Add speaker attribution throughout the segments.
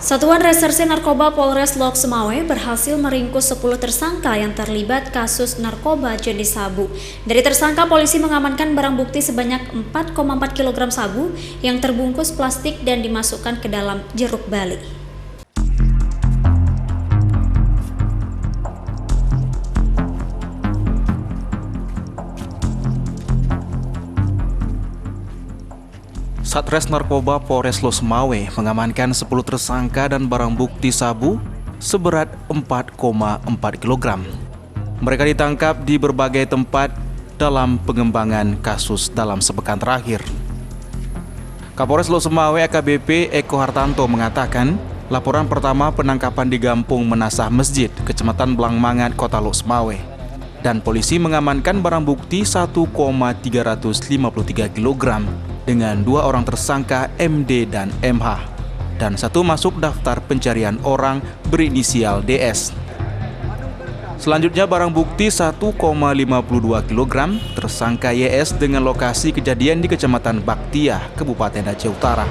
Speaker 1: Satuan Reserse Narkoba Polres Lok Sumawe berhasil meringkus 10 tersangka yang terlibat kasus narkoba jenis sabu. Dari tersangka, polisi mengamankan barang bukti sebanyak 4,4 kg sabu yang terbungkus plastik dan dimasukkan ke dalam jeruk bali.
Speaker 2: Satres Narkoba Polres Lok Sumawe mengamankan 10 tersangka dan barang bukti sabu seberat 4,4 kg. Mereka ditangkap di berbagai tempat dalam pengembangan kasus dalam sepekan terakhir. Kapolres Lok Sumawe AKBP Eko Hartanto mengatakan, laporan pertama penangkapan di Gampung Menasah Masjid, Kecamatan Blangmangat, Kota Lok Sumawe. Dan polisi mengamankan barang bukti 1,353 kg dengan 2 orang tersangka MD dan MH, dan 1 masuk daftar pencarian orang berinisial DS. Selanjutnya barang bukti 1,52 kg tersangka YS dengan lokasi kejadian di Kecamatan Baktia, Kabupaten Aceh Utara.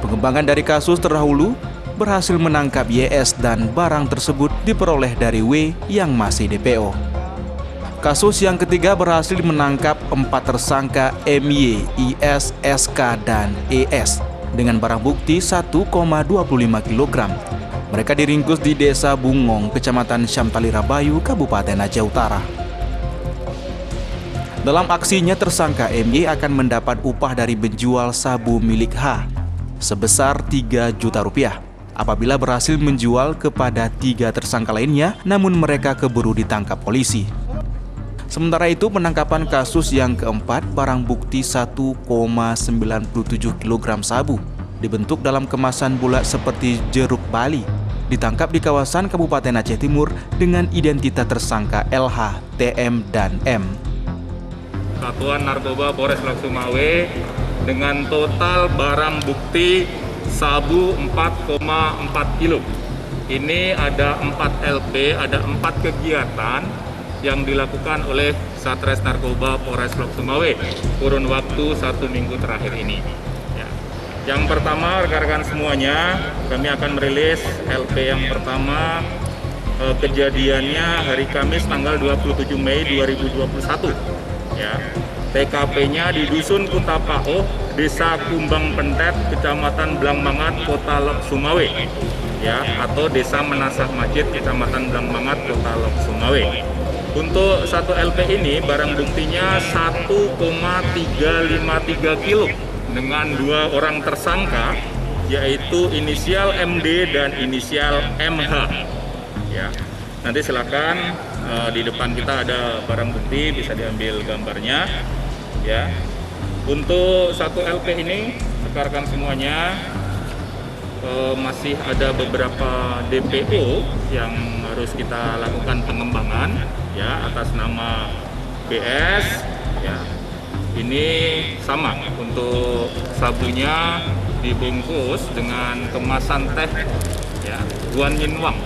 Speaker 2: Pengembangan dari kasus terdahulu berhasil menangkap YS dan barang tersebut diperoleh dari W yang masih DPO. Kasus yang ketiga berhasil menangkap 4 tersangka MY, IS, SK, dan ES dengan barang bukti 1,25 kg. Mereka diringkus di Desa Bungong, Kecamatan Syamtali Rabayu, Kabupaten Aceh Utara. Dalam aksinya, tersangka MY akan mendapat upah dari penjual sabu milik H sebesar 3 juta rupiah apabila berhasil menjual kepada 3 tersangka lainnya, namun mereka keburu ditangkap polisi. Sementara itu, penangkapan kasus yang keempat, barang bukti 1,97 kg sabu dibentuk dalam kemasan bulat seperti jeruk bali, ditangkap di kawasan Kabupaten Aceh Timur dengan identitas tersangka LH, TM, dan M.
Speaker 3: Satuan Narkoba Polres Lok Sumawe dengan total barang bukti sabu 4,4 kilo. Ini ada 4 LP, ada 4 kegiatan yang dilakukan oleh Satres Narkoba Polres Lok Sumawe kurun waktu 1 minggu terakhir ini. Ya. Yang pertama, rekan-rekan semuanya, kami akan merilis LP yang pertama. Kejadiannya hari Kamis tanggal 27 Mei 2021. Ya. TKP-nya di Dusun Kutapao, Desa Kumbang Pentet, Kecamatan Blangmangat, Kota Lok Sumawe. Ya, atau Desa Menasah Masjid, Kecamatan Blangmangat, Kota Lok Sumawe. Untuk 1 LP ini barang buktinya 1,353 kilo dengan 2 orang tersangka, yaitu inisial MD dan inisial MH. Ya, nanti silakan di depan kita ada barang bukti, bisa diambil gambarnya. Ya, untuk 1 LP ini rekan-rekan semuanya masih ada beberapa DPO yang harus kita lakukan pengembangan, ya, atas nama BS. Ya, ini sama untuk sabunya dibungkus dengan kemasan teh, ya, Guan Yin Wang.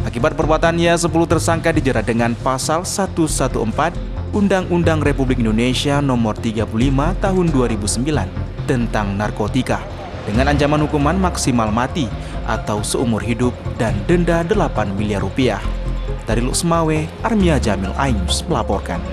Speaker 2: Akibat perbuatannya, 10 tersangka dijerat dengan pasal 114 Undang-Undang Republik Indonesia Nomor 35 Tahun 2009 tentang narkotika dengan ancaman hukuman maksimal mati atau seumur hidup dan denda 8 miliar rupiah. Dari Lok Sumawe, Armia Jamil Ainus melaporkan.